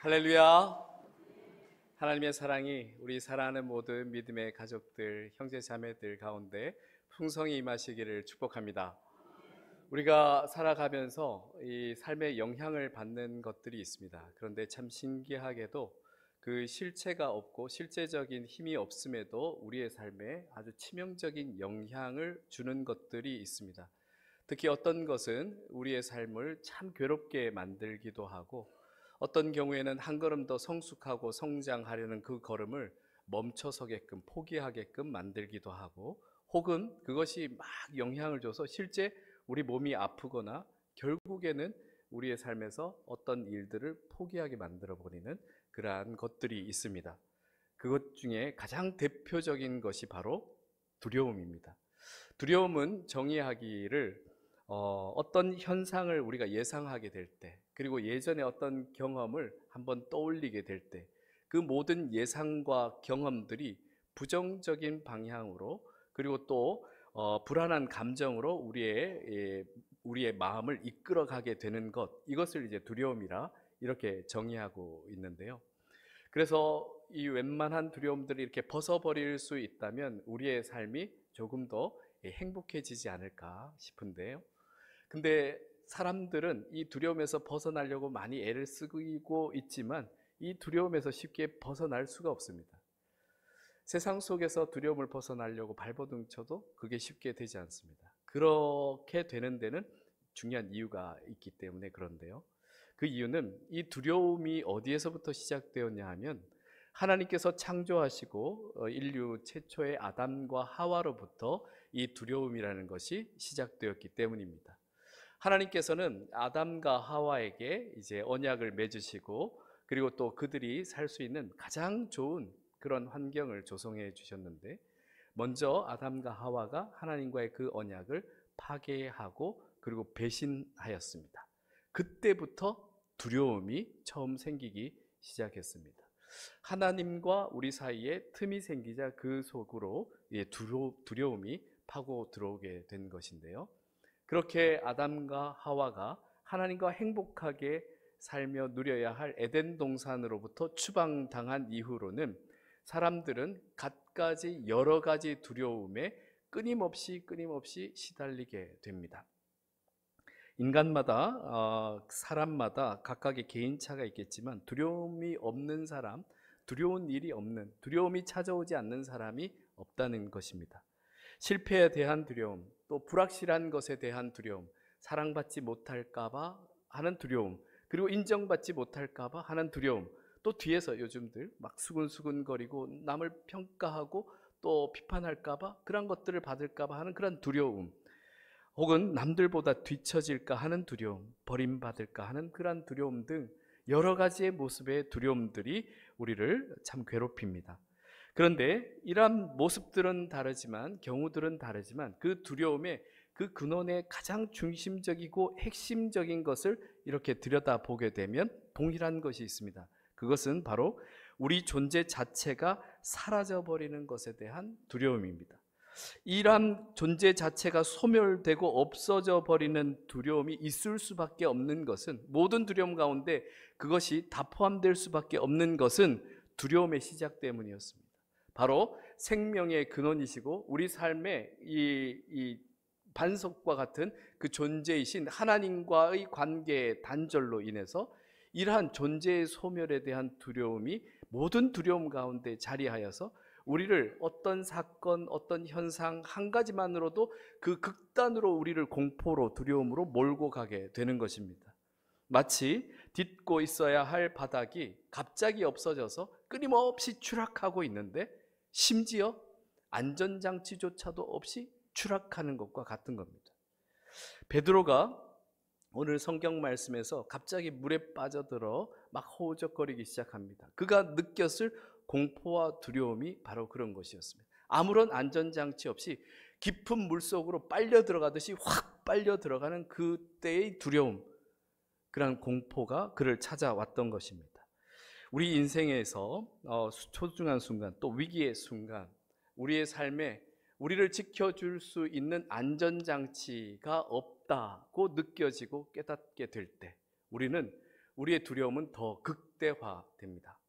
할렐루야. 하나님의 사랑이 우리 사랑하는 모든 믿음의 가족들, 형제 자매들 가운데 풍성히 임하시기를 축복합니다. 우리가 살아가면서 이 삶의 영향을 받는 것들이 있습니다. 그런데 참 신기하게도 그 실체가 없고 실제적인 힘이 없음에도 우리의 삶에 아주 치명적인 영향을 주는 것들이 있습니다. 특히 어떤 것은 우리의 삶을 참 괴롭게 만들기도 하고, 어떤 경우에는 한 걸음 더 성숙하고 성장하려는 그 걸음을 멈춰서게끔 포기하게끔 만들기도 하고, 혹은 그것이 막 영향을 줘서 실제 우리 몸이 아프거나 결국에는 우리의 삶에서 어떤 일들을 포기하게 만들어 버리는 그러한 것들이 있습니다. 그것 중에 가장 대표적인 것이 바로 두려움입니다. 두려움은 정의하기를 어떤 현상을 우리가 예상하게 될 때, 그리고 예전에 어떤 경험을 한번 떠올리게 될 때, 그 모든 예상과 경험들이 부정적인 방향으로, 그리고 또 불안한 감정으로 우리의 마음을 이끌어가게 되는 것, 이것을 이제 두려움이라 이렇게 정의하고 있는데요. 그래서 이 웬만한 두려움들을 이렇게 벗어버릴 수 있다면 우리의 삶이 조금 더 행복해지지 않을까 싶은데요. 근데 사람들은 이 두려움에서 벗어나려고 많이 애를 쓰고 있지만 이 두려움에서 쉽게 벗어날 수가 없습니다. 세상 속에서 두려움을 벗어나려고 발버둥 쳐도 그게 쉽게 되지 않습니다. 그렇게 되는 데는 중요한 이유가 있기 때문에 그런데요. 그 이유는 이 두려움이 어디에서부터 시작되었냐 하면, 하나님께서 창조하시고 인류 최초의 아담과 하와로부터 이 두려움이라는 것이 시작되었기 때문입니다. 하나님께서는 아담과 하와에게 이제 언약을 맺으시고, 그리고 또 그들이 살 수 있는 가장 좋은 그런 환경을 조성해 주셨는데, 먼저 아담과 하와가 하나님과의 그 언약을 파괴하고 그리고 배신하였습니다. 그때부터 두려움이 처음 생기기 시작했습니다. 하나님과 우리 사이에 틈이 생기자 그 속으로 두려움이 파고 들어오게 된 것인데요. 그렇게 아담과 하와가 하나님과 행복하게 살며 누려야 할 에덴 동산으로부터 추방당한 이후로는 사람들은 갖가지 여러 가지 두려움에 끊임없이 시달리게 됩니다. 인간마다 사람마다 각각의 개인차가 있겠지만 두려움이 없는 사람, 두려운 일이 없는, 두려움이 찾아오지 않는 사람이 없다는 것입니다. 실패에 대한 두려움, 또 불확실한 것에 대한 두려움, 사랑받지 못할까 봐 하는 두려움, 그리고 인정받지 못할까 봐 하는 두려움, 또 뒤에서 요즘들 막 수근수근거리고 남을 평가하고 또 비판할까 봐, 그런 것들을 받을까 봐 하는 그런 두려움, 혹은 남들보다 뒤처질까 하는 두려움, 버림받을까 하는 그런 두려움 등 여러 가지의 모습의 두려움들이 우리를 참 괴롭힙니다. 그런데 이러한 모습들은 다르지만, 경우들은 다르지만, 그 두려움의 그 근원의 가장 중심적이고 핵심적인 것을 이렇게 들여다보게 되면 동일한 것이 있습니다. 그것은 바로 우리 존재 자체가 사라져버리는 것에 대한 두려움입니다. 이러한 존재 자체가 소멸되고 없어져 버리는 두려움이 있을 수밖에 없는 것은, 모든 두려움 가운데 그것이 다 포함될 수밖에 없는 것은 두려움의 시작 때문이었습니다. 바로 생명의 근원이시고 우리 삶의 이 반석과 같은 그 존재이신 하나님과의 관계의 단절로 인해서 이러한 존재의 소멸에 대한 두려움이 모든 두려움 가운데 자리하여서 우리를 어떤 사건, 어떤 현상 한 가지만으로도 그 극단으로 우리를 공포로, 두려움으로 몰고 가게 되는 것입니다. 마치 딛고 있어야 할 바닥이 갑자기 없어져서 끊임없이 추락하고 있는데, 심지어 안전장치조차도 없이 추락하는 것과 같은 겁니다. 베드로가 오늘 성경 말씀에서 갑자기 물에 빠져들어 막 허우적거리기 시작합니다. 그가 느꼈을 공포와 두려움이 바로 그런 것이었습니다. 아무런 안전장치 없이 깊은 물속으로 빨려 들어가듯이 확 빨려 들어가는 그때의 두려움, 그런 공포가 그를 찾아왔던 것입니다. 우리 인생에서 소중한 순간, 또 위기의 순간, 우리의 삶에 우리를 지켜줄 수 있는 안전장치가 없다고 느껴지고 깨닫게 될 때, 우리는 우리의 두려움은 더 극대화됩니다.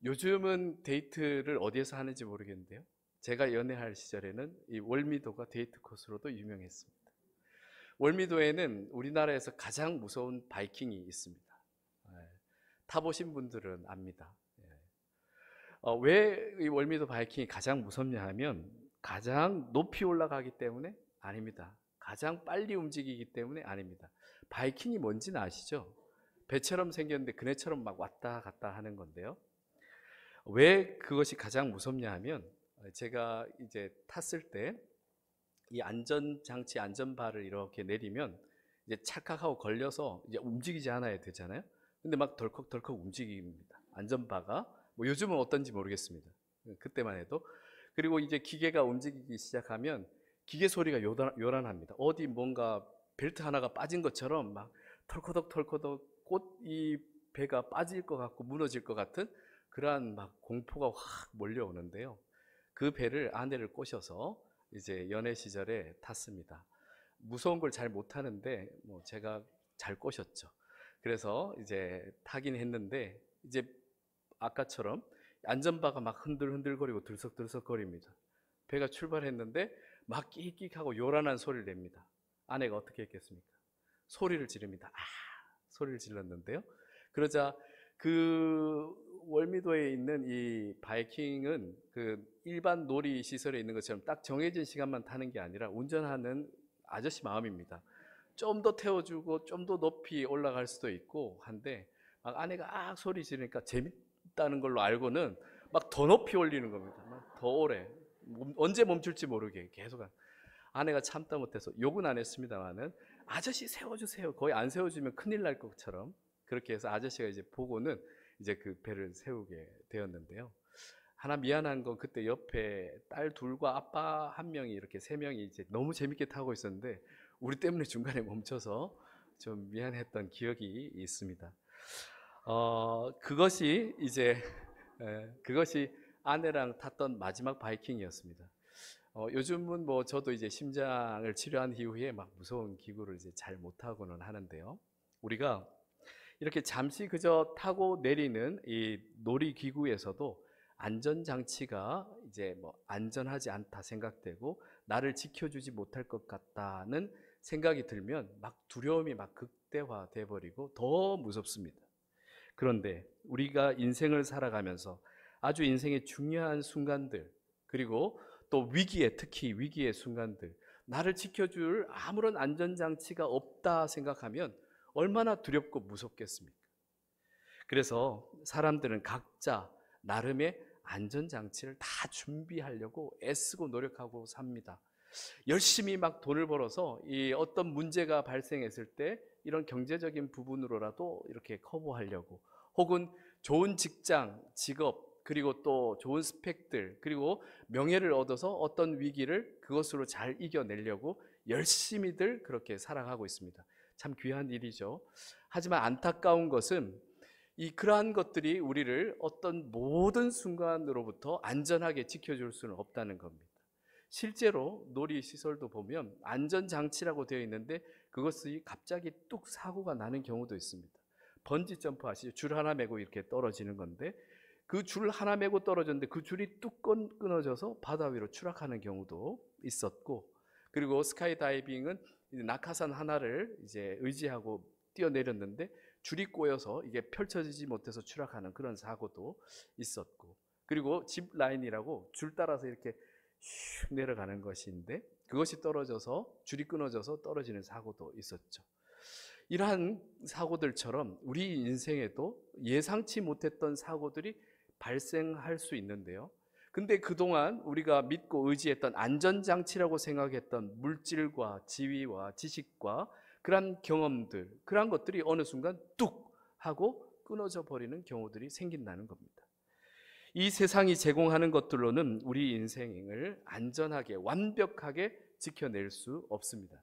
요즘은 데이트를 어디에서 하는지 모르겠는데요. 제가 연애할 시절에는 이 월미도가 데이트 코스로도 유명했습니다. 월미도에는 우리나라에서 가장 무서운 바이킹이 있습니다. 타보신 분들은 압니다. 왜 이 월미도 바이킹이 가장 무섭냐 하면 가장 높이 올라가기 때문에 아닙니다. 가장 빨리 움직이기 때문에 아닙니다. 바이킹이 뭔지는 아시죠? 배처럼 생겼는데 그네처럼 막 왔다 갔다 하는 건데요. 왜 그것이 가장 무섭냐 하면 제가 이제 탔을 때 이 안전장치 안전바를 이렇게 내리면 이제 찰칵하고 걸려서 이제 움직이지 않아야 되잖아요. 근데 막 덜컥덜컥 움직입니다. 안전바가 뭐 요즘은 어떤지 모르겠습니다. 그때만 해도. 그리고 이제 기계가 움직이기 시작하면 기계 소리가 요란합니다. 어디 뭔가 벨트 하나가 빠진 것처럼 막 털커덕 곧 이 배가 빠질 것 같고 무너질 것 같은 그러한 막 공포가 확 몰려오는데요. 그 배를 아내를 꼬셔서 이제 연애 시절에 탔습니다. 무서운 걸 잘 못하는데 뭐 제가 잘 꼬셨죠. 그래서 이제 타긴 했는데 이제 아까처럼 안전바가 막 흔들흔들거리고 들썩들썩거립니다. 배가 출발했는데 막 끽끽하고 요란한 소리를 냅니다. 아내가 어떻게 했겠습니까? 소리를 지릅니다. 소리를 질렀는데요. 그러자 그 월미도에 있는 이 바이킹은 그 일반 놀이 시설에 있는 것처럼 딱 정해진 시간만 타는 게 아니라 운전하는 아저씨 마음입니다. 좀 더 태워주고 좀 더 높이 올라갈 수도 있고 한데 막 아내가 소리 지르니까 재밌다는 걸로 알고는 막 더 높이 올리는 겁니다. 막 더 오래 언제 멈출지 모르게 계속. 아내가 참다 못해서 욕은 안 했습니다만은 아저씨 세워주세요. 거의 안 세워주면 큰일 날 것처럼 그렇게 해서 아저씨가 이제 보고는 이제 그 배를 세우게 되었는데요. 하나 미안한 건 그때 옆에 딸 둘과 아빠 한 명이 이렇게 세 명이 이제 너무 재밌게 타고 있었는데 우리 때문에 중간에 멈춰서 좀 미안했던 기억이 있습니다. 그것이 이제 그것이 아내랑 탔던 마지막 바이킹이었습니다. 요즘은 뭐 저도 이제 심장을 치료한 이후에 막 무서운 기구를 이제 잘 못하고는 하는데요. 우리가 이렇게 잠시 그저 타고 내리는 이 놀이기구에서도 안전장치가 이제 뭐 안전하지 않다 생각되고 나를 지켜주지 못할 것 같다는 생각이 들면 막 두려움이 막 극대화돼 버리고 더 무섭습니다. 그런데 우리가 인생을 살아가면서 아주 인생의 중요한 순간들 그리고 또 위기에 특히 위기의 순간들 나를 지켜줄 아무런 안전장치가 없다 생각하면 얼마나 두렵고 무섭겠습니까? 그래서 사람들은 각자 나름의 안전장치를 다 준비하려고 애쓰고 노력하고 삽니다. 열심히 막 돈을 벌어서 이 어떤 문제가 발생했을 때 이런 경제적인 부분으로라도 이렇게 커버하려고 혹은 좋은 직장, 직업 그리고 또 좋은 스펙들 그리고 명예를 얻어서 어떤 위기를 그것으로 잘 이겨내려고 열심히들 그렇게 살아가고 있습니다. 참 귀한 일이죠. 하지만 안타까운 것은 그러한 것들이 우리를 어떤 모든 순간으로부터 안전하게 지켜줄 수는 없다는 겁니다. 실제로 놀이시설도 보면 안전장치라고 되어 있는데 그것이 갑자기 뚝 사고가 나는 경우도 있습니다. 번지 점프 아시죠? 줄 하나 메고 이렇게 떨어지는 건데 그 줄 하나 메고 떨어졌는데 그 줄이 뚝 끊어져서 바다 위로 추락하는 경우도 있었고 그리고 스카이다이빙은 낙하산 하나를 이제 의지하고 뛰어내렸는데 줄이 꼬여서 이게 펼쳐지지 못해서 추락하는 그런 사고도 있었고 그리고 짚 라인이라고 줄 따라서 이렇게 슉 내려가는 것인데 그것이 떨어져서 줄이 끊어져서 떨어지는 사고도 있었죠. 이러한 사고들처럼 우리 인생에도 예상치 못했던 사고들이 발생할 수 있는데요. 근데 그동안 우리가 믿고 의지했던 안전장치라고 생각했던 물질과 지위와 지식과 그런 경험들, 그런 것들이 어느 순간 뚝 하고 끊어져 버리는 경우들이 생긴다는 겁니다. 이 세상이 제공하는 것들로는 우리 인생을 안전하게 완벽하게 지켜낼 수 없습니다.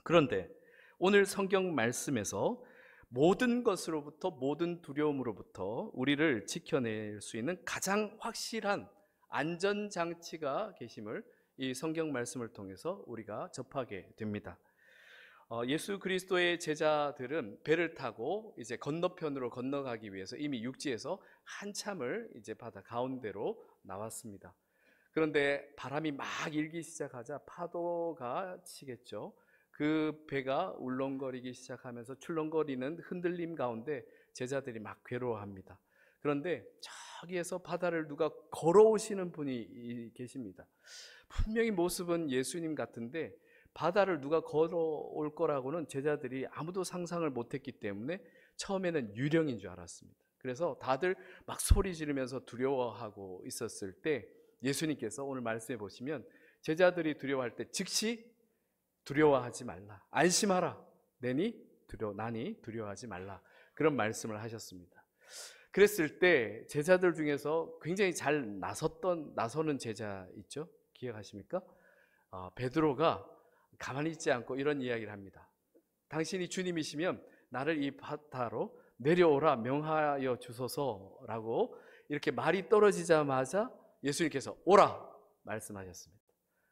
그런데 오늘 성경 말씀에서 모든 것으로부터 모든 두려움으로부터 우리를 지켜낼 수 있는 가장 확실한 안전장치가 계심을 이 성경 말씀을 통해서 우리가 접하게 됩니다. 예수 그리스도의 제자들은 배를 타고 이제 건너편으로 건너가기 위해서 이미 육지에서 한참을 이제 바다 가운데로 나왔습니다. 그런데 바람이 막 일기 시작하자 파도가 치겠죠. 그 배가 울렁거리기 시작하면서 출렁거리는 흔들림 가운데 제자들이 막 괴로워합니다. 그런데 저기에서 바다를 누가 걸어오시는 분이 계십니다. 분명히 모습은 예수님 같은데 바다를 누가 걸어올 거라고는 제자들이 아무도 상상을 못했기 때문에 처음에는 유령인 줄 알았습니다. 그래서 다들 막 소리 지르면서 두려워하고 있었을 때 예수님께서 오늘 말씀해 보시면 제자들이 두려워할 때 즉시 두려워하지 말라, 안심하라, 나니 두려워하지 말라, 그런 말씀을 하셨습니다. 그랬을 때 제자들 중에서 굉장히 잘 나서는 제자 있죠? 기억하십니까? 베드로가 가만히 있지 않고 이런 이야기를 합니다. 당신이 주님이시면 나를 이 바다로 내려오라 명하여 주소서라고 이렇게 말이 떨어지자마자 예수님께서 오라 말씀하셨습니다.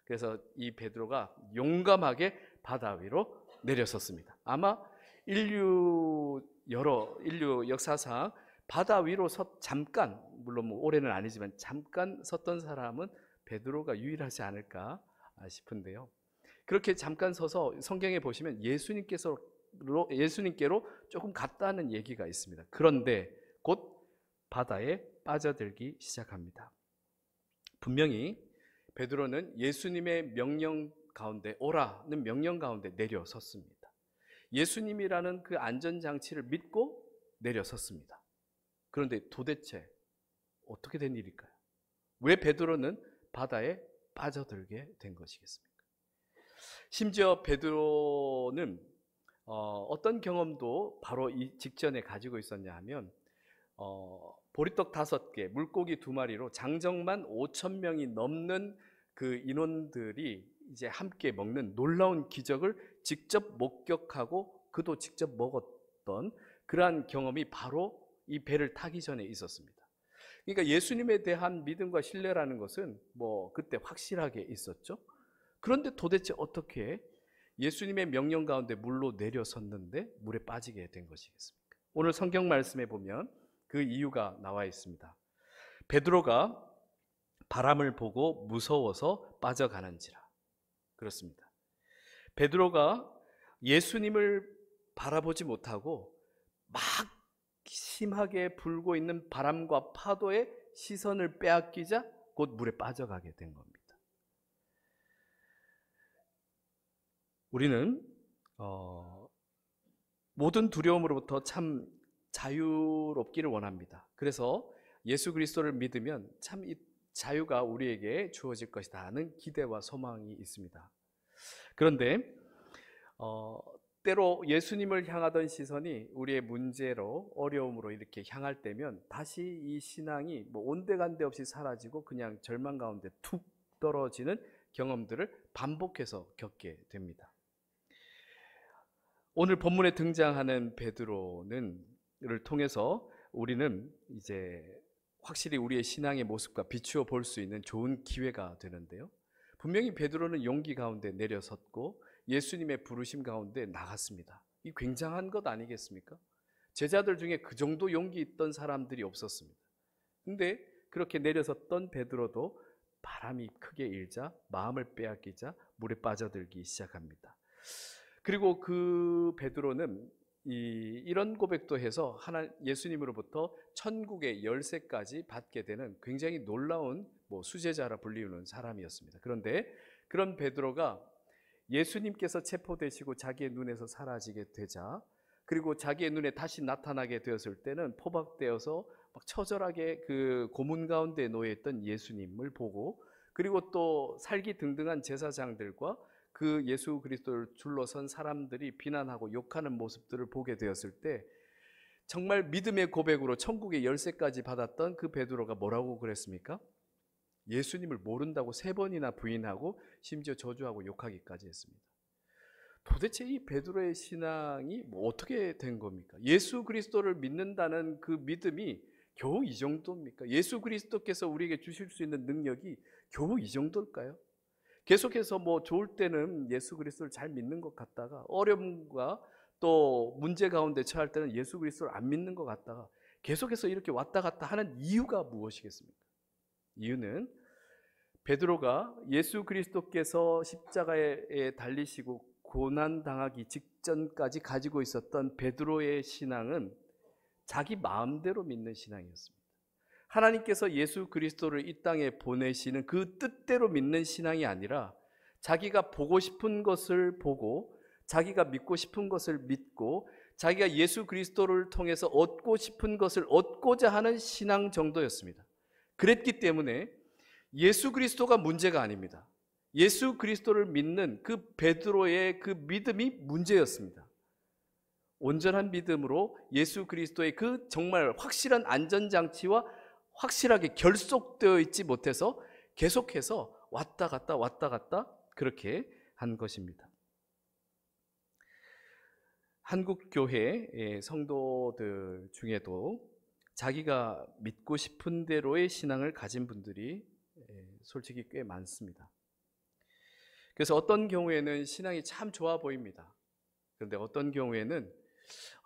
그래서 이 베드로가 용감하게 바다 위로 내려섰습니다. 아마 인류 역사상 바다 위로 잠깐, 물론 뭐 올해는 아니지만 잠깐 섰던 사람은 베드로가 유일하지 않을까 싶은데요. 그렇게 잠깐 서서 성경에 보시면 예수님께로 조금 갔다는 얘기가 있습니다. 그런데 곧 바다에 빠져들기 시작합니다. 분명히 베드로는 예수님의 명령 가운데, 오라는 명령 가운데 내려섰습니다. 예수님이라는 그 안전장치를 믿고 내려섰습니다. 그런데 도대체 어떻게 된 일일까요? 왜 베드로는 바다에 빠져들게 된 것이겠습니까? 심지어 베드로는 어떤 경험도 바로 이 직전에 가지고 있었냐 하면 보리떡 5개, 물고기 2마리로 장정만 5,000명이 넘는 그 인원들이 이제 함께 먹는 놀라운 기적을 직접 목격하고 그도 직접 먹었던 그러한 경험이 바로 이 배를 타기 전에 있었습니다. 그러니까 예수님에 대한 믿음과 신뢰라는 것은 뭐 그때 확실하게 있었죠. 그런데 도대체 어떻게 예수님의 명령 가운데 물로 내려섰는데 물에 빠지게 된 것이겠습니까? 오늘 성경 말씀에 보면 그 이유가 나와 있습니다. 베드로가 바람을 보고 무서워서 빠져가는지라. 그렇습니다. 베드로가 예수님을 바라보지 못하고 막 심하게 불고 있는 바람과 파도의 시선을 빼앗기자 곧 물에 빠져가게 된 겁니다. 우리는 모든 두려움으로부터 참 자유롭기를 원합니다. 그래서 예수 그리스도를 믿으면 참 이 자유가 우리에게 주어질 것이다 하는 기대와 소망이 있습니다. 그런데 때로 예수님을 향하던 시선이 우리의 문제로, 어려움으로 이렇게 향할 때면 다시 이 신앙이 뭐 온데간데 없이 사라지고 그냥 절망 가운데 툭 떨어지는 경험들을 반복해서 겪게 됩니다. 오늘 본문에 등장하는 베드로를 통해서 우리는 이제 확실히 우리의 신앙의 모습과 비추어 볼 수 있는 좋은 기회가 되는데요. 분명히 베드로는 용기 가운데 내려섰고 예수님의 부르심 가운데 나갔습니다. 이 굉장한 것 아니겠습니까? 제자들 중에 그 정도 용기 있던 사람들이 없었습니다. 근데 그렇게 내려섰던 베드로도 바람이 크게 일자 마음을 빼앗기자 물에 빠져들기 시작합니다. 그리고 그 베드로는 이런 고백도 해서 예수님으로부터 천국의 열쇠까지 받게 되는 굉장히 놀라운 수제자라 불리우는 사람이었습니다. 그런데 그런 베드로가 예수님께서 체포되시고 자기의 눈에서 사라지게 되자, 그리고 자기의 눈에 다시 나타나게 되었을 때는 포박되어서 막 처절하게 그 고문 가운데 놓여 있던 예수님을 보고, 그리고 또 살기등등한 제사장들과 그 예수 그리스도를 둘러선 사람들이 비난하고 욕하는 모습들을 보게 되었을 때 정말 믿음의 고백으로 천국의 열쇠까지 받았던 그 베드로가 뭐라고 그랬습니까? 예수님을 모른다고 3번이나 부인하고 심지어 저주하고 욕하기까지 했습니다. 도대체 이 베드로의 신앙이 어떻게 된 겁니까? 예수 그리스도를 믿는다는 그 믿음이 겨우 이 정도입니까? 예수 그리스도께서 우리에게 주실 수 있는 능력이 겨우 이 정도일까요? 계속해서 뭐 좋을 때는 예수 그리스도를 잘 믿는 것 같다가 어려움과 또 문제 가운데 처할 때는 예수 그리스도를 안 믿는 것 같다가 계속해서 이렇게 왔다 갔다 하는 이유가 무엇이겠습니까? 이유는 베드로가 예수 그리스도께서 십자가에 달리시고 고난 당하기 직전까지 가지고 있었던 베드로의 신앙은 자기 마음대로 믿는 신앙이었습니다. 하나님께서 예수 그리스도를 이 땅에 보내시는 그 뜻대로 믿는 신앙이 아니라 자기가 보고 싶은 것을 보고 자기가 믿고 싶은 것을 믿고 자기가 예수 그리스도를 통해서 얻고 싶은 것을 얻고자 하는 신앙 정도였습니다. 그랬기 때문에 예수 그리스도가 문제가 아닙니다. 예수 그리스도를 믿는 그 베드로의 그 믿음이 문제였습니다. 온전한 믿음으로 예수 그리스도의 그 정말 확실한 안전장치와 확실하게 결속되어 있지 못해서 계속해서 왔다 갔다 그렇게 한 것입니다. 한국 교회 성도들 중에도 자기가 믿고 싶은 대로의 신앙을 가진 분들이 솔직히 꽤 많습니다. 그래서 어떤 경우에는 신앙이 참 좋아 보입니다. 그런데 어떤 경우에는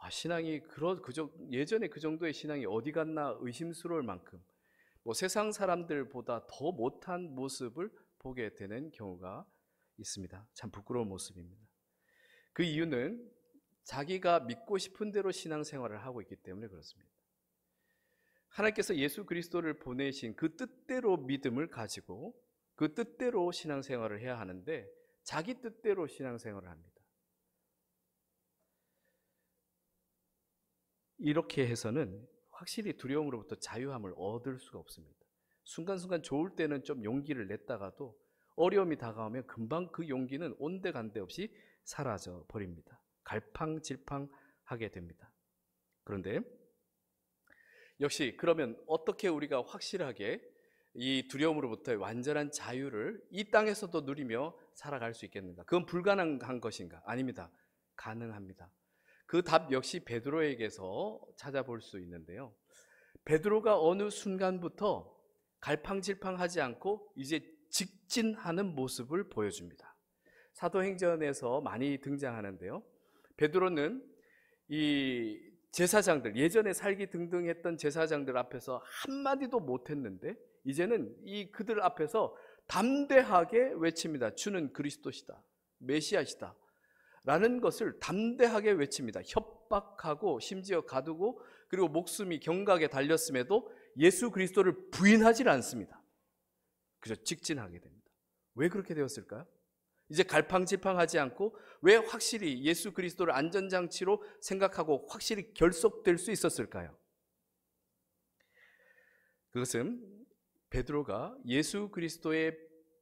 신앙이 예전에 그 정도의 신앙이 어디 갔나 의심스러울 만큼 뭐 세상 사람들보다 더 못한 모습을 보게 되는 경우가 있습니다. 참 부끄러운 모습입니다. 그 이유는 자기가 믿고 싶은 대로 신앙생활을 하고 있기 때문에 그렇습니다. 하나님께서 예수 그리스도를 보내신 그 뜻대로 믿음을 가지고 그 뜻대로 신앙생활을 해야 하는데 자기 뜻대로 신앙생활을 합니다. 이렇게 해서는 확실히 두려움으로부터 자유함을 얻을 수가 없습니다. 순간순간 좋을 때는 좀 용기를 냈다가도 어려움이 다가오면 금방 그 용기는 온데간데 없이 사라져 버립니다. 갈팡질팡하게 됩니다. 그런데 역시 그러면 어떻게 우리가 확실하게 이 두려움으로부터의 완전한 자유를 이 땅에서도 누리며 살아갈 수 있겠는가? 그건 불가능한 것인가? 아닙니다. 가능합니다. 그 답 역시 베드로에게서 찾아볼 수 있는데요. 베드로가 어느 순간부터 갈팡질팡하지 않고 이제 직진하는 모습을 보여줍니다. 사도행전에서 많이 등장하는데요. 베드로는 이 제사장들, 예전에 살기 등등했던 제사장들 앞에서 한마디도 못했는데 이제는 그들 앞에서 담대하게 외칩니다. 주는 그리스도시다, 메시아시다 라는 것을 담대하게 외칩니다. 협박하고 심지어 가두고 그리고 목숨이 경각에 달렸음에도 예수 그리스도를 부인하지 않습니다. 그저 직진하게 됩니다. 왜 그렇게 되었을까요? 이제 갈팡질팡하지 않고 왜 확실히 예수 그리스도를 안전장치로 생각하고 확실히 결속될 수 있었을까요? 그것은 베드로가 예수 그리스도의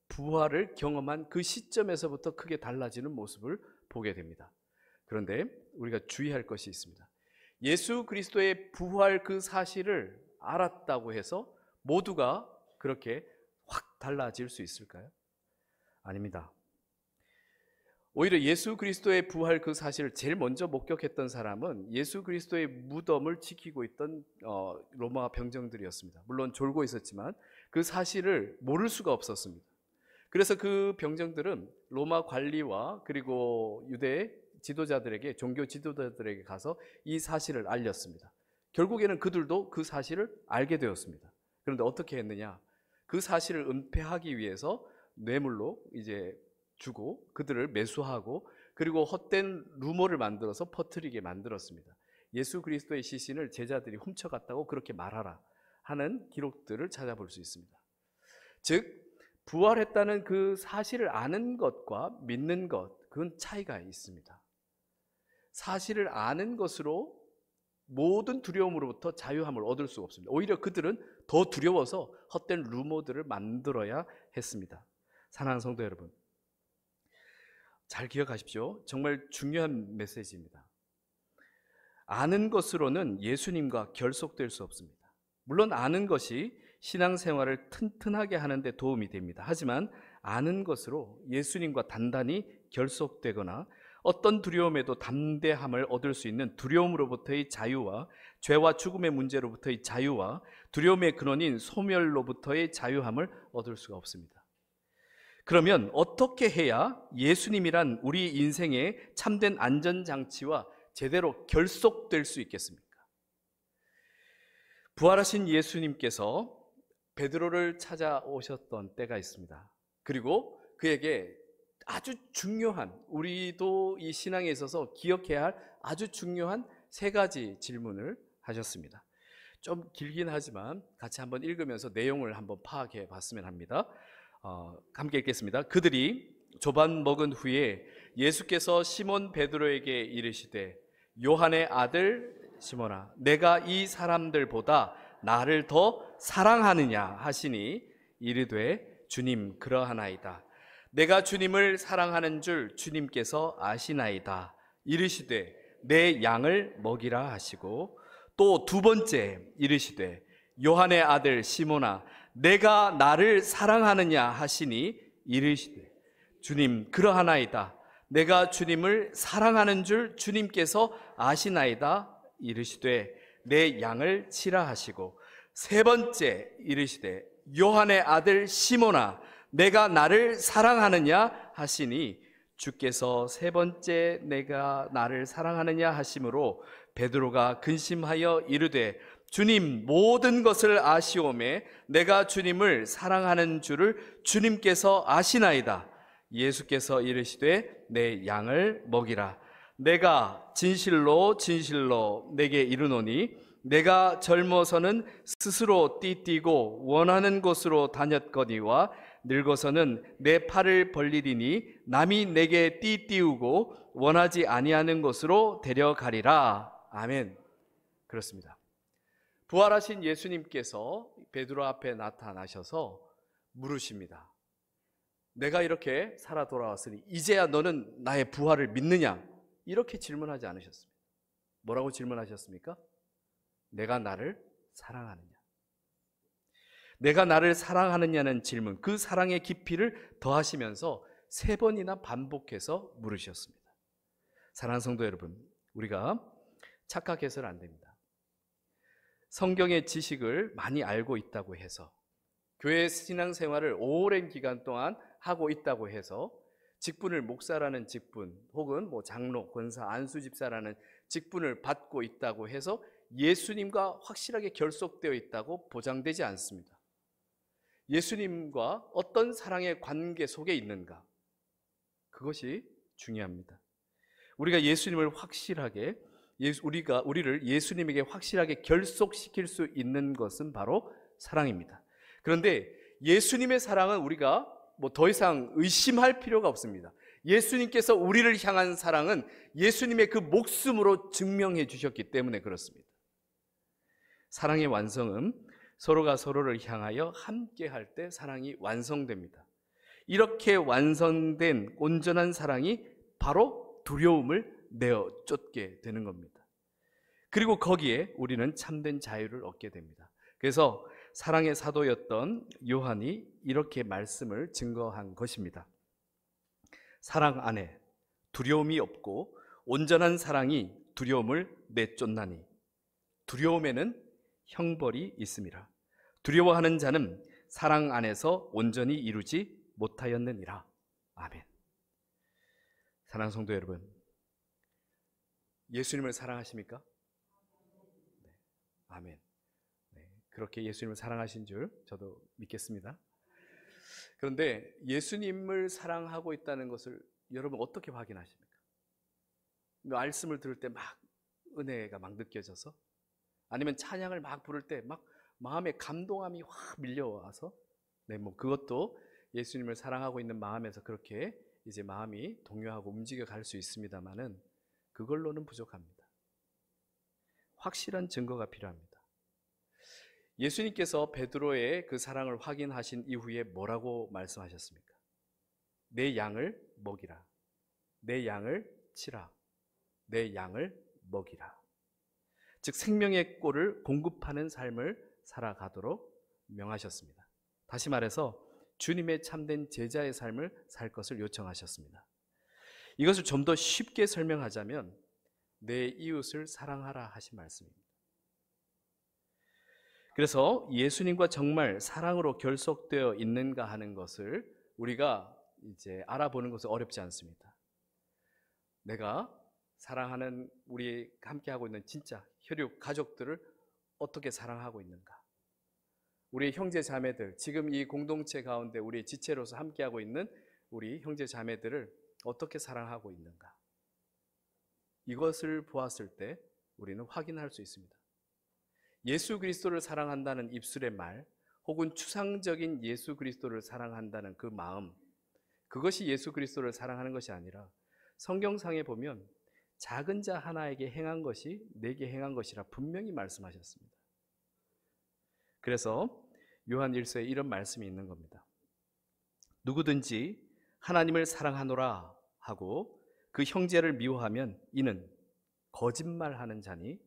부활을 경험한 그 시점에서부터 크게 달라지는 모습을 보게 됩니다. 그런데 우리가 주의할 것이 있습니다. 예수 그리스도의 부활 그 사실을 알았다고 해서 모두가 그렇게 확 달라질 수 있을까요? 아닙니다. 오히려 예수 그리스도의 부활 그 사실을 제일 먼저 목격했던 사람은 예수 그리스도의 무덤을 지키고 있던 로마 병정들이었습니다. 물론 졸고 있었지만 그 사실을 모를 수가 없었습니다. 그래서 그 병정들은 로마 관리와 그리고 유대 지도자들에게, 종교 지도자들에게 가서 이 사실을 알렸습니다. 결국에는 그들도 그 사실을 알게 되었습니다. 그런데 어떻게 했느냐? 그 사실을 은폐하기 위해서 뇌물로 이제 주고 그들을 매수하고 그리고 헛된 루머를 만들어서 퍼뜨리게 만들었습니다. 예수 그리스도의 시신을 제자들이 훔쳐갔다고 그렇게 말하라 하는 기록들을 찾아볼 수 있습니다. 즉 부활했다는 그 사실을 아는 것과 믿는 것, 그건 차이가 있습니다. 사실을 아는 것으로 모든 두려움으로부터 자유함을 얻을 수가 없습니다. 오히려 그들은 더 두려워서 헛된 루머들을 만들어야 했습니다. 사랑하는 성도 여러분, 잘 기억하십시오. 정말 중요한 메시지입니다. 아는 것으로는 예수님과 결속될 수 없습니다. 물론 아는 것이 신앙생활을 튼튼하게 하는 데 도움이 됩니다. 하지만 아는 것으로 예수님과 단단히 결속되거나 어떤 두려움에도 담대함을 얻을 수 있는 두려움으로부터의 자유와 죄와 죽음의 문제로부터의 자유와 두려움의 근원인 소멸로부터의 자유함을 얻을 수가 없습니다. 그러면 어떻게 해야 예수님이란 우리 인생의 참된 안전장치와 제대로 결속될 수 있겠습니까? 부활하신 예수님께서 베드로를 찾아오셨던 때가 있습니다. 그리고 그에게 아주 중요한, 우리도 이 신앙에 있어서 기억해야 할 아주 중요한 세 가지 질문을 하셨습니다. 좀 길긴 하지만 같이 한번 읽으면서 내용을 한번 파악해 봤으면 합니다. 함께 읽겠습니다. 그들이 조반 먹은 후에 예수께서 시몬 베드로에게 이르시되 요한의 아들 시몬아, 내가 이 사람들보다 나를 더 사랑하느냐 하시니 이르되 주님 그러하나이다. 내가 주님을 사랑하는 줄 주님께서 아시나이다. 이르시되 내 양을 먹이라 하시고, 또 두 번째 이르시되 요한의 아들 시몬아, 내가 나를 사랑하느냐 하시니 이르시되 주님 그러하나이다. 내가 주님을 사랑하는 줄 주님께서 아시나이다. 이르시되 내 양을 치라 하시고, 세 번째 이르시되 요한의 아들 시몬아, 내가 나를 사랑하느냐 하시니 주께서 세 번째 내가 나를 사랑하느냐 하심으로 베드로가 근심하여 이르되 주님 모든 것을 아시오매 내가 주님을 사랑하는 줄을 주님께서 아시나이다. 예수께서 이르시되 내 양을 먹이라. 내가 진실로 진실로 내게 이르노니 내가 젊어서는 스스로 띠뛰고 원하는 곳으로 다녔거니와 늙어서는 내 팔을 벌리리니 남이 내게 띠띠우고 원하지 아니하는 곳으로 데려가리라. 아멘. 그렇습니다. 부활하신 예수님께서 베드로 앞에 나타나셔서 물으십니다. 내가 이렇게 살아 돌아왔으니 이제야 너는 나의 부활을 믿느냐? 이렇게 질문하지 않으셨습니다. 뭐라고 질문하셨습니까? 내가 나를 사랑하느냐? 내가 나를 사랑하느냐는 질문, 그 사랑의 깊이를 더하시면서 세 번이나 반복해서 물으셨습니다. 사랑하는 성도 여러분, 우리가 착각해서는 안 됩니다. 성경의 지식을 많이 알고 있다고 해서, 교회 신앙생활을 오랜 기간 동안 하고 있다고 해서, 직분을 목사라는 직분 혹은 장로, 권사, 안수집사라는 직분을 받고 있다고 해서 예수님과 확실하게 결속되어 있다고 보장되지 않습니다. 예수님과 어떤 사랑의 관계 속에 있는가, 그것이 중요합니다. 우리가 예수님을 확실하게, 우리를 예수님에게 확실하게 결속시킬 수 있는 것은 바로 사랑입니다. 그런데 예수님의 사랑은 우리가 더 이상 의심할 필요가 없습니다. 예수님께서 우리를 향한 사랑은 예수님의 그 목숨으로 증명해 주셨기 때문에 그렇습니다. 사랑의 완성은 서로가 서로를 향하여 함께 할 때 사랑이 완성됩니다. 이렇게 완성된 온전한 사랑이 바로 두려움을 내어 쫓게 되는 겁니다. 그리고 거기에 우리는 참된 자유를 얻게 됩니다. 그래서 사랑의 사도였던 요한이 이렇게 말씀을 증거한 것입니다. 사랑 안에 두려움이 없고 온전한 사랑이 두려움을 내쫓나니 두려움에는 형벌이 있음이라. 두려워하는 자는 사랑 안에서 온전히 이루지 못하였느니라. 아멘. 사랑하는 성도 여러분, 예수님을 사랑하십니까? 네. 아멘. 네. 그렇게 예수님을 사랑하신 줄 저도 믿겠습니다. 그런데 예수님을 사랑하고 있다는 것을 여러분 어떻게 확인하십니까? 말씀을 들을 때 막 은혜가 막 느껴져서, 아니면 찬양을 막 부를 때 막 마음에 감동함이 확 밀려와서, 그것도 예수님을 사랑하고 있는 마음에서 그렇게 이제 마음이 동요하고 움직여 갈 수 있습니다만은 그걸로는 부족합니다. 확실한 증거가 필요합니다. 예수님께서 베드로의 그 사랑을 확인하신 이후에 뭐라고 말씀하셨습니까? 내 양을 먹이라. 내 양을 치라. 내 양을 먹이라. 즉 생명의 꼴을 공급하는 삶을 살아가도록 명하셨습니다. 다시 말해서 주님의 참된 제자의 삶을 살 것을 요청하셨습니다. 이것을 좀 더 쉽게 설명하자면 내 이웃을 사랑하라 하신 말씀입니다. 그래서 예수님과 정말 사랑으로 결속되어 있는가 하는 것을 우리가 이제 알아보는 것은 어렵지 않습니다. 내가 사랑하는 우리 함께 하고 있는 진짜 혈육 가족들을 어떻게 사랑하고 있는가? 우리 형제 자매들, 지금 이 공동체 가운데 우리 지체로서 함께 하고 있는 우리 형제 자매들을 어떻게 사랑하고 있는가? 이것을 보았을 때 우리는 확인할 수 있습니다. 예수 그리스도를 사랑한다는 입술의 말, 혹은 추상적인 예수 그리스도를 사랑한다는 그 마음, 그것이 예수 그리스도를 사랑하는 것이 아니라 성경상에 보면 작은 자 하나에게 행한 것이 내게 행한 것이라 분명히 말씀하셨습니다. 그래서 요한 1서에 이런 말씀이 있는 겁니다. 누구든지 하나님을 사랑하노라 하고 그 형제를 미워하면 이는 거짓말하는 자니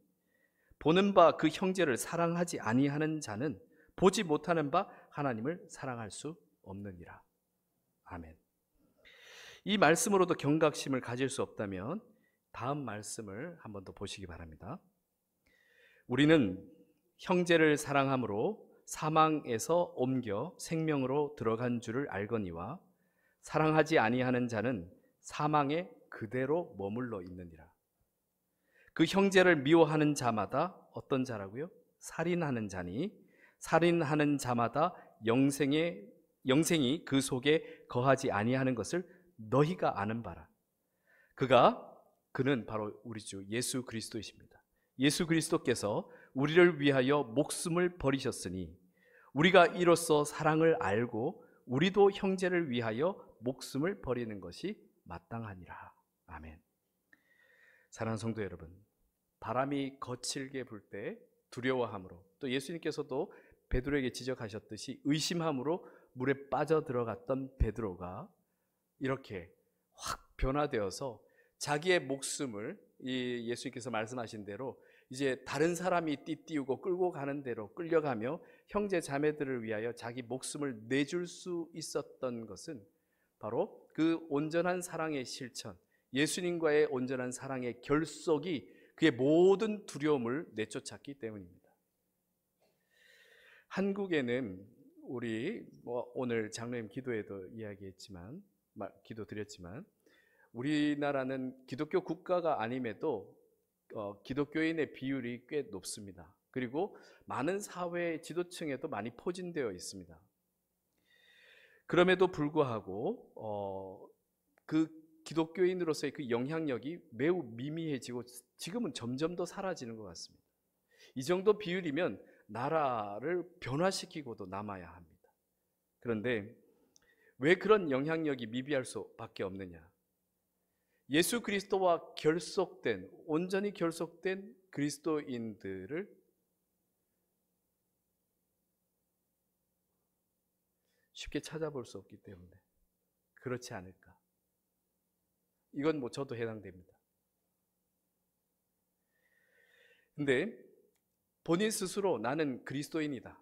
보는 바 그 형제를 사랑하지 아니하는 자는 보지 못하는 바 하나님을 사랑할 수 없느니라. 아멘. 이 말씀으로도 경각심을 가질 수 없다면 다음 말씀을 한번 더 보시기 바랍니다. 우리는 형제를 사랑함으로 사망에서 옮겨 생명으로 들어간 줄을 알거니와 사랑하지 아니하는 자는 사망에 그대로 머물러 있느니라. 그 형제를 미워하는 자마다 어떤 자라고요? 살인하는 자니 살인하는 자마다 영생이 그 속에 거하지 아니하는 것을 너희가 아는 바라. 그는 바로 우리 주 예수 그리스도이십니다. 예수 그리스도께서 우리를 위하여 목숨을 버리셨으니 우리가 이로써 사랑을 알고 우리도 형제를 위하여 목숨을 버리는 것이 마땅하니라. 아멘. 사랑하는 성도 여러분, 바람이 거칠게 불 때 두려워함으로, 또 예수님께서도 베드로에게 지적하셨듯이 의심함으로 물에 빠져 들어갔던 베드로가 이렇게 확 변화되어서 자기의 목숨을 예수님께서 말씀하신 대로 이제 다른 사람이 띠띠우고 끌고 가는 대로 끌려가며 형제 자매들을 위하여 자기 목숨을 내줄 수 있었던 것은 바로 그 온전한 사랑의 실천, 예수님과의 온전한 사랑의 결속이 그의 모든 두려움을 내쫓았기 때문입니다. 한국에는 우리 오늘 장로님 기도에도 이야기했지만, 기도드렸지만 우리나라는 기독교 국가가 아님에도 기독교인의 비율이 꽤 높습니다. 그리고 많은 사회 지도층에도 많이 포진되어 있습니다. 그럼에도 불구하고 그 기독교인으로서의 그 영향력이 매우 미미해지고 지금은 점점 더 사라지는 것 같습니다. 이 정도 비율이면 나라를 변화시키고도 남아야 합니다. 그런데 왜 그런 영향력이 미비할 수밖에 없느냐? 예수 그리스도와 온전히 결속된 그리스도인들을 쉽게 찾아볼 수 없기 때문에 그렇지 않을까? 이건 저도 해당됩니다. 근데 본인 스스로 나는 그리스도인이다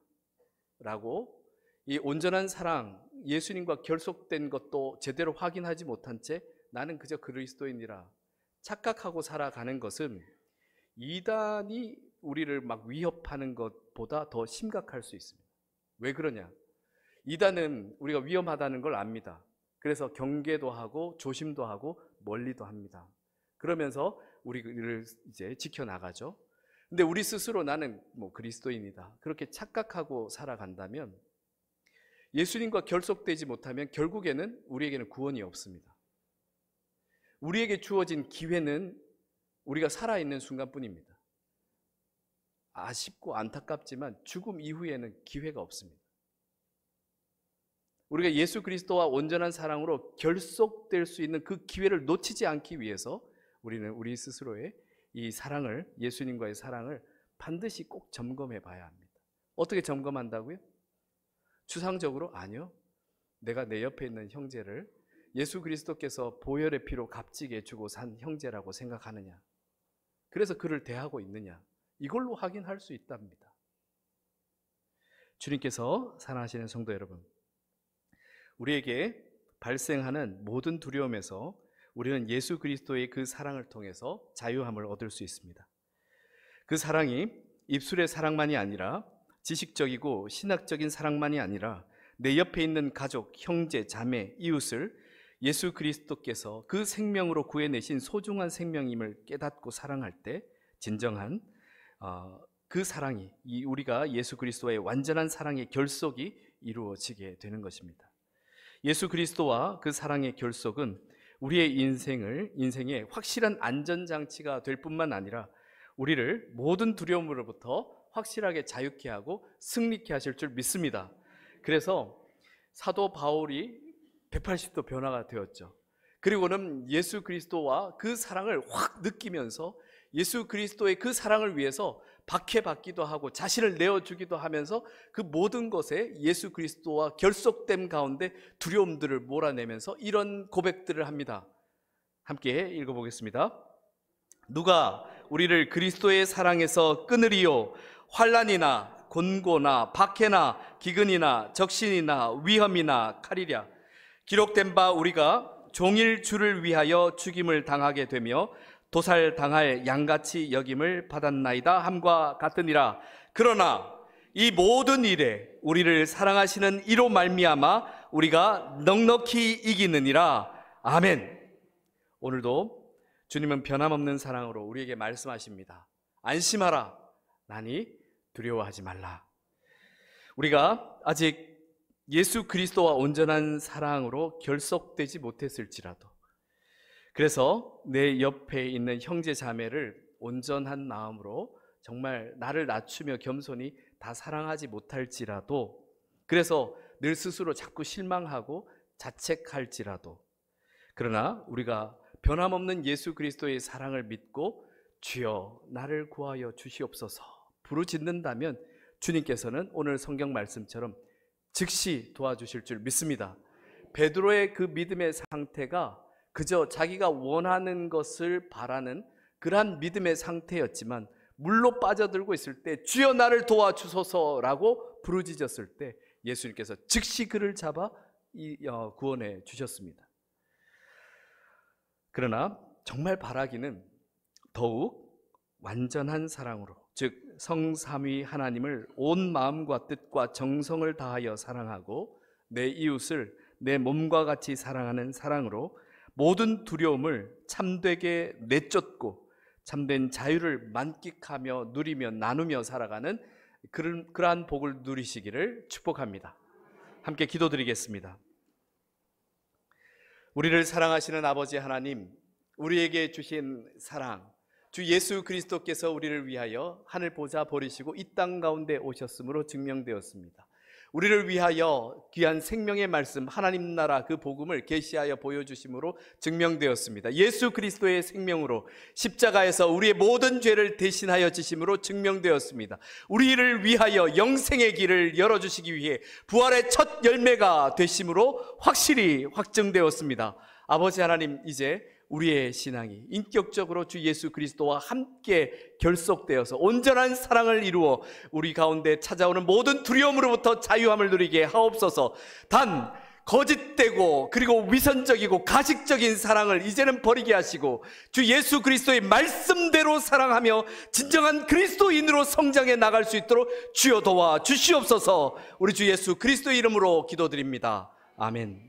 라고 이 온전한 사랑, 예수님과 결속된 것도 제대로 확인하지 못한 채 나는 그저 그리스도인이라 착각하고 살아가는 것은 이단이 우리를 막 위협하는 것보다 더 심각할 수 있습니다. 왜 그러냐? 이단은 우리가 위험하다는 걸 압니다. 그래서 경계도 하고 조심도 하고 멀리도 합니다. 그러면서 우리를 이제 지켜나가죠. 근데 우리 스스로 나는 그리스도인이다 그렇게 착각하고 살아간다면 예수님과 결속되지 못하면 결국에는 우리에게는 구원이 없습니다. 우리에게 주어진 기회는 우리가 살아있는 순간뿐입니다. 아쉽고 안타깝지만 죽음 이후에는 기회가 없습니다. 우리가 예수 그리스도와 온전한 사랑으로 결속될 수 있는 그 기회를 놓치지 않기 위해서 우리는 우리 스스로의 이 사랑을, 예수님과의 사랑을 반드시 꼭 점검해 봐야 합니다. 어떻게 점검한다고요? 추상적으로? 아니요. 내가 내 옆에 있는 형제를 예수 그리스도께서 보혈의 피로 값지게 주고 산 형제라고 생각하느냐, 그래서 그를 대하고 있느냐, 이걸로 확인할 수 있답니다. 주님께서 사랑하시는 성도 여러분, 우리에게 발생하는 모든 두려움에서 우리는 예수 그리스도의 그 사랑을 통해서 자유함을 얻을 수 있습니다. 그 사랑이 입술의 사랑만이 아니라 지식적이고 신학적인 사랑만이 아니라 내 옆에 있는 가족, 형제, 자매, 이웃을 예수 그리스도께서 그 생명으로 구해내신 소중한 생명임을 깨닫고 사랑할 때 진정한 그 사랑이, 우리가 예수 그리스도의 완전한 사랑의 결속이 이루어지게 되는 것입니다. 예수 그리스도와 그 사랑의 결속은 우리의 인생의 확실한 안전장치가 될 뿐만 아니라 우리를 모든 두려움으로부터 확실하게 자유케 하고 승리케 하실 줄 믿습니다. 그래서 사도 바울이 180도 변화가 되었죠. 그리고는 예수 그리스도와 그 사랑을 확 느끼면서 예수 그리스도의 그 사랑을 위해서 박해받기도 하고 자신을 내어주기도 하면서 그 모든 것에 예수 그리스도와 결속됨 가운데 두려움들을 몰아내면서 이런 고백들을 합니다. 함께 읽어보겠습니다. 누가 우리를 그리스도의 사랑에서 끊으리요? 환난이나 곤고나 박해나 기근이나 적신이나 위험이나 칼이랴. 기록된 바 우리가 종일 주를 위하여 죽임을 당하게 되며 도살당할 양같이 여김을 받았나이다 함과 같으니라. 그러나 이 모든 일에 우리를 사랑하시는 이로 말미암아 우리가 넉넉히 이기느니라. 아멘. 오늘도 주님은 변함없는 사랑으로 우리에게 말씀하십니다. 안심하라. 나니 두려워하지 말라. 우리가 아직 예수 그리스도와 온전한 사랑으로 결속되지 못했을지라도, 그래서 내 옆에 있는 형제 자매를 온전한 마음으로 정말 나를 낮추며 겸손히 다 사랑하지 못할지라도, 그래서 늘 스스로 자꾸 실망하고 자책할지라도, 그러나 우리가 변함없는 예수 그리스도의 사랑을 믿고 주여 나를 구하여 주시옵소서 부르짖는다면 주님께서는 오늘 성경 말씀처럼 즉시 도와주실 줄 믿습니다. 베드로의 그 믿음의 상태가 그저 자기가 원하는 것을 바라는 그러한 믿음의 상태였지만, 물로 빠져들고 있을 때 주여 나를 도와주소서라고 부르짖었을 때 예수님께서 즉시 그를 잡아 구원해 주셨습니다. 그러나 정말 바라기는 더욱 완전한 사랑으로, 즉 성삼위 하나님을 온 마음과 뜻과 정성을 다하여 사랑하고 내 이웃을 내 몸과 같이 사랑하는 사랑으로 모든 두려움을 참되게 내쫓고 참된 자유를 만끽하며 누리며 나누며 살아가는 그러한 복을 누리시기를 축복합니다. 함께 기도드리겠습니다. 우리를 사랑하시는 아버지 하나님, 우리에게 주신 사랑, 주 예수 그리스도께서 우리를 위하여 하늘 보좌 버리시고 이 땅 가운데 오셨으므로 증명되었습니다. 우리를 위하여 귀한 생명의 말씀 하나님 나라 그 복음을 계시하여 보여주심으로 증명되었습니다. 예수 그리스도의 생명으로 십자가에서 우리의 모든 죄를 대신하여 지심으로 증명되었습니다. 우리를 위하여 영생의 길을 열어주시기 위해 부활의 첫 열매가 되심으로 확실히 확증되었습니다. 아버지 하나님, 이제 우리의 신앙이 인격적으로 주 예수 그리스도와 함께 결속되어서 온전한 사랑을 이루어 우리 가운데 찾아오는 모든 두려움으로부터 자유함을 누리게 하옵소서. 단 거짓되고 그리고 위선적이고 가식적인 사랑을 이제는 버리게 하시고 주 예수 그리스도의 말씀대로 사랑하며 진정한 그리스도인으로 성장해 나갈 수 있도록 주여 도와 주시옵소서. 우리 주 예수 그리스도의 이름으로 기도드립니다. 아멘.